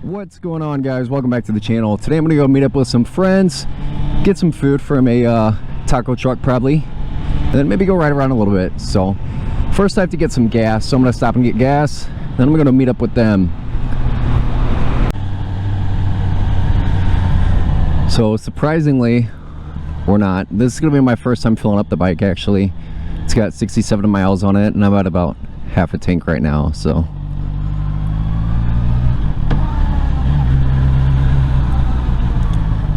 What's going on, guys? Welcome back to the channel. Today I'm gonna go meet up with some friends, get some food from a taco truck probably, and then maybe go ride around a little bit. So first I have to get some gas, so I'm gonna stop and get gas, then I'm gonna meet up with them. So surprisingly, or not, this is gonna be my first time filling up the bike. Actually, it's got 67 miles on it and I'm at about half a tank right now. So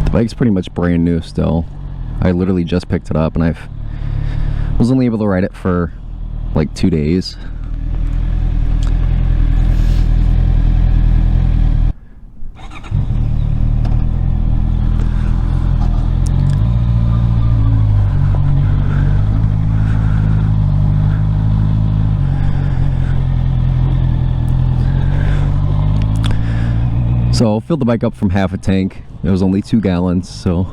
the bike's pretty much brand new still. I literally just picked it up and I was only able to ride it for like 2 days. So filled the bike up from half a tank. It was only 2 gallons, so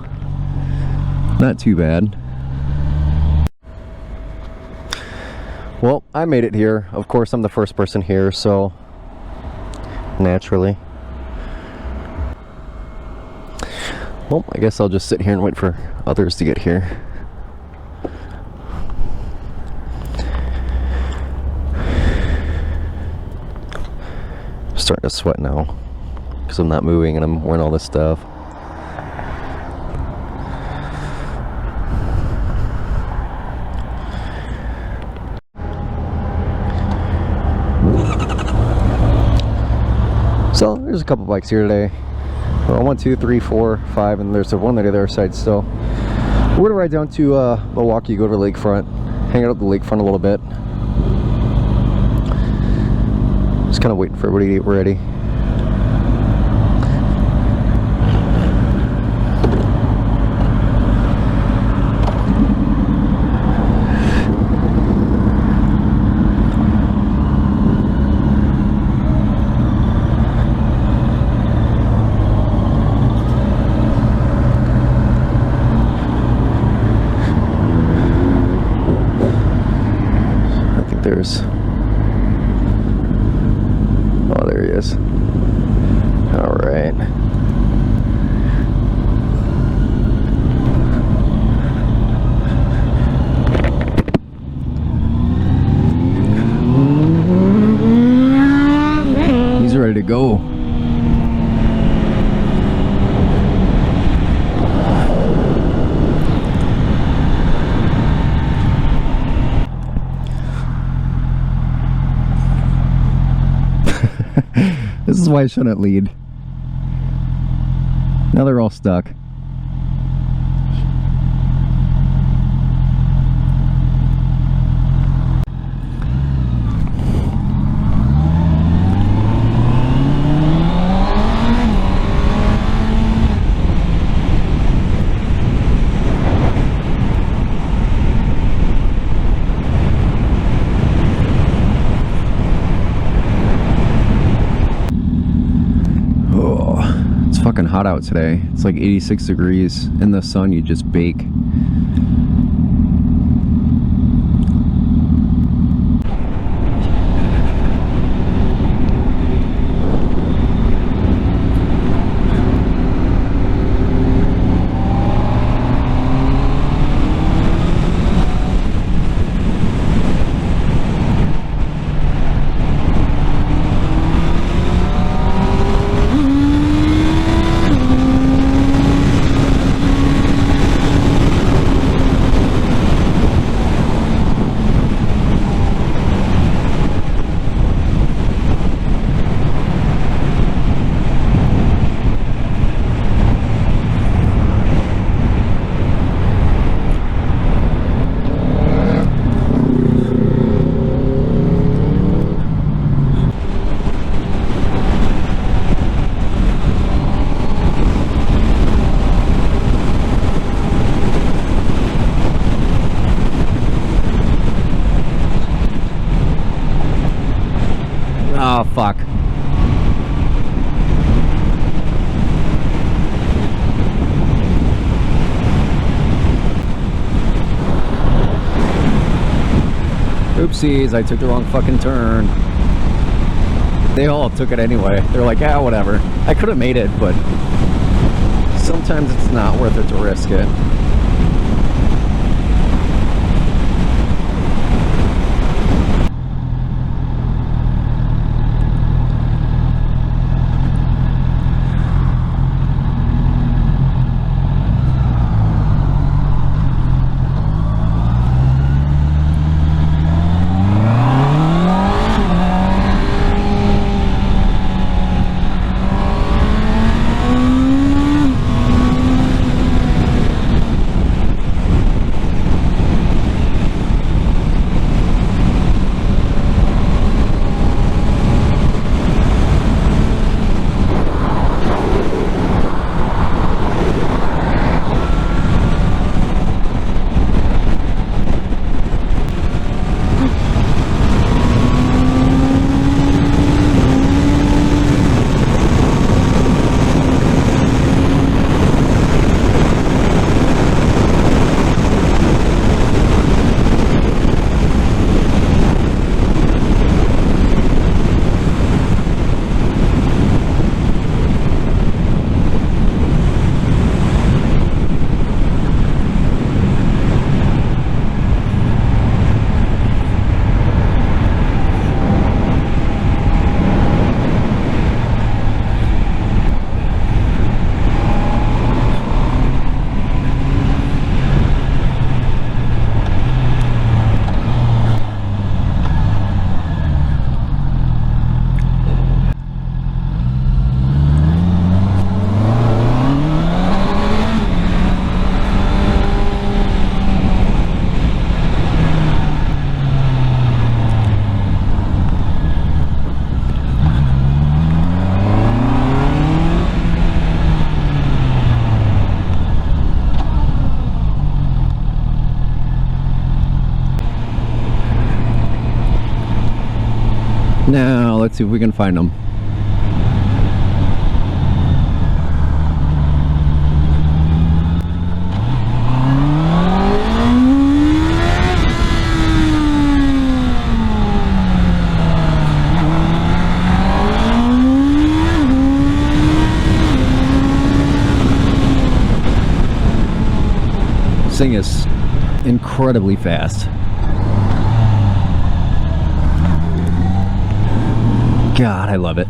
not too bad. Well, I made it here. Of course, I'm the first person here, so naturally. Well, I guess I'll just sit here and wait for others to get here. I'm starting to sweat now because I'm not moving and I'm wearing all this stuff. So there's a couple bikes here today. Well, 1, 2, 3, 4, 5, and there's one on the other side still. We're gonna ride down to Milwaukee, go to the lakefront, hang out at the lakefront a little bit. Just kind of waiting for everybody to get ready. Oh, there he is. All right. He's ready to go. This is why I shouldn't lead. Now they're all stuck. Fucking hot out today. It's like 86 degrees. In the sun you just bake. Oh, fuck. Oopsies, I took the wrong fucking turn. They all took it anyway. They're like, yeah, whatever. I could have made it, but sometimes it's not worth it to risk it. Now, let's see if we can find them. This thing is incredibly fast. God, I love it.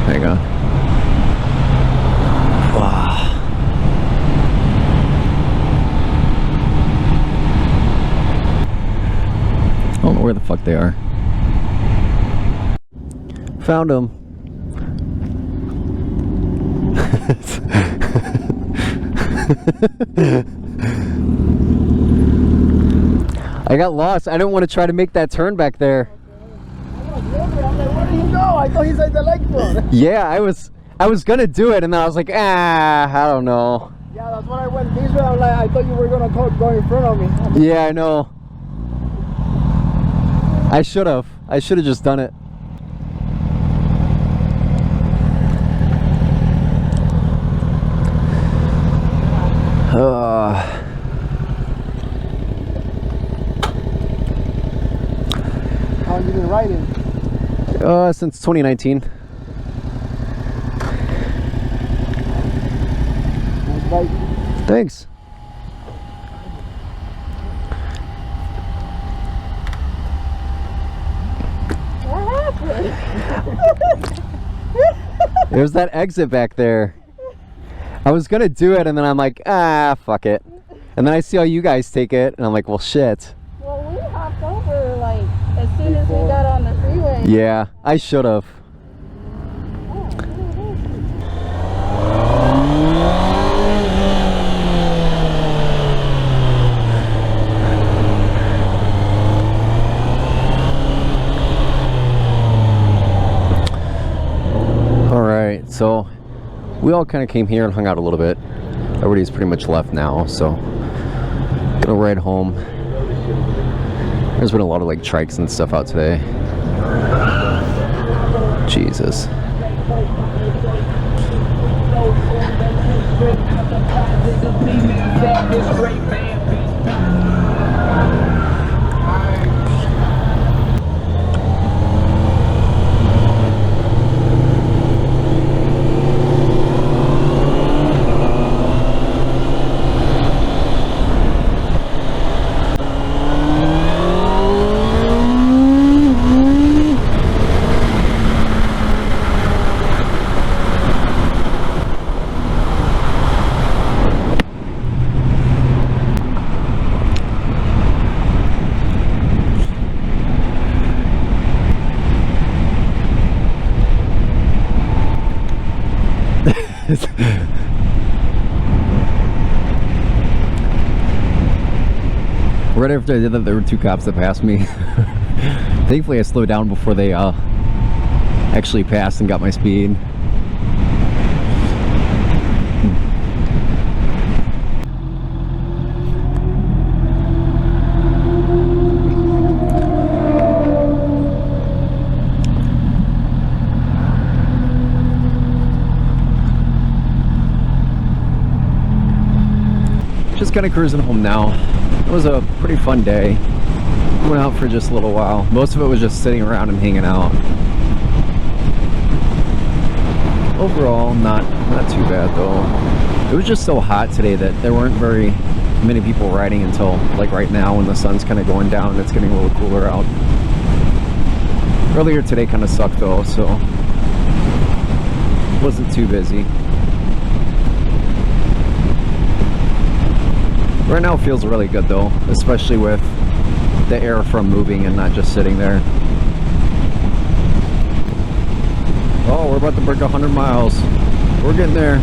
There you go. Wow. I don't know where the fuck they are. Found them. I got lost. I didn't want to try to make that turn back there. I'm like, where did he go? I thought he's at the lake front. Yeah, I was gonna do it, and then I was like, I don't know. Yeah, that's when I went this way. I'm like, I thought you were gonna go in front of me. Yeah, I know. I should have just done it. How long you been riding? Since 2019. Nice bike. Thanks. There's that exit back there. I was gonna do it, and then I'm like, fuck it. And then I see how you guys take it, and I'm like, well, shit. Well, we hopped over like as soon as we got on the freeway. Yeah, I should have. Alright, so we all kind of came here and hung out a little bit. Everybody's pretty much left now, so gonna ride home. There's been a lot of like trikes and stuff out today. Jesus. Right after I did that, there were two cops that passed me. Thankfully, I slowed down before they actually passed and got my speed. Just kind of cruising home now. It was a pretty fun day. Went out for just a little while. Most of it was just sitting around and hanging out. Overall, not too bad though. It was just so hot today that there weren't very many people riding until like right now when the sun's kind of going down and it's getting a little cooler out. Earlier today kind of sucked though, so wasn't too busy. Right now it feels really good though, especially with the air from moving and not just sitting there. Oh, we're about to break 100 miles. We're getting there. I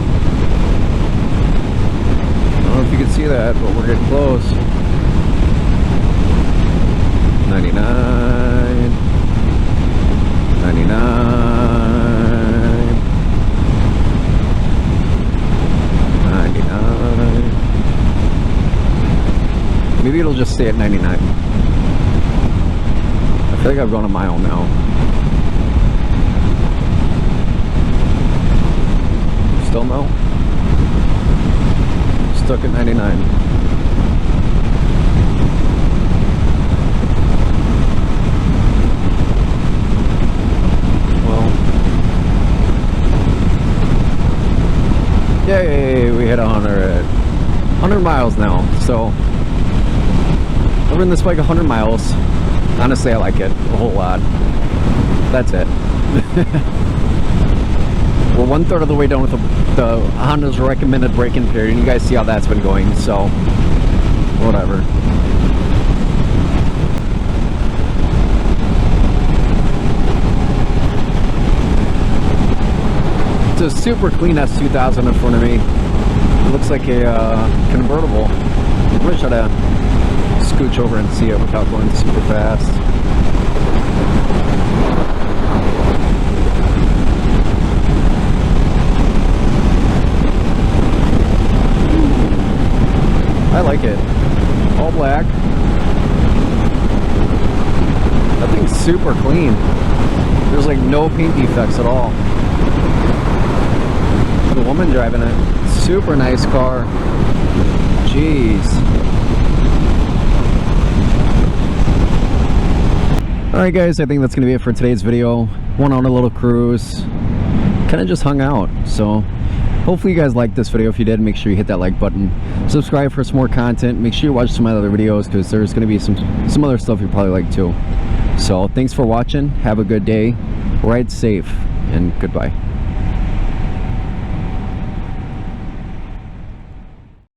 don't know if you can see that, but we're getting close. 99. 99. 99. Maybe it'll just stay at 99. I feel like I've gone a mile now. Still no? Stuck at 99. Well. Yay! We hit 100 miles now, so I've ridden this bike 100 miles. Honestly, I like it a whole lot. That's it. We're 1/3 of the way done with the Honda's recommended braking period, and you guys see how that's been going, so whatever. It's a super clean S2000 in front of me. It looks like a convertible. I'm gonna try to scooch over and see it without going super fast. I like it. All black. That thing's super clean. There's like no paint defects at all. The woman driving it, super nice car. Jeez. Alright guys, I think that's going to be it for today's video. Went on a little cruise. Kind of just hung out. So hopefully you guys liked this video. If you did, make sure you hit that like button. Subscribe for some more content. Make sure you watch some other videos because there's going to be some other stuff you probably like too. So thanks for watching. Have a good day. Ride safe and goodbye.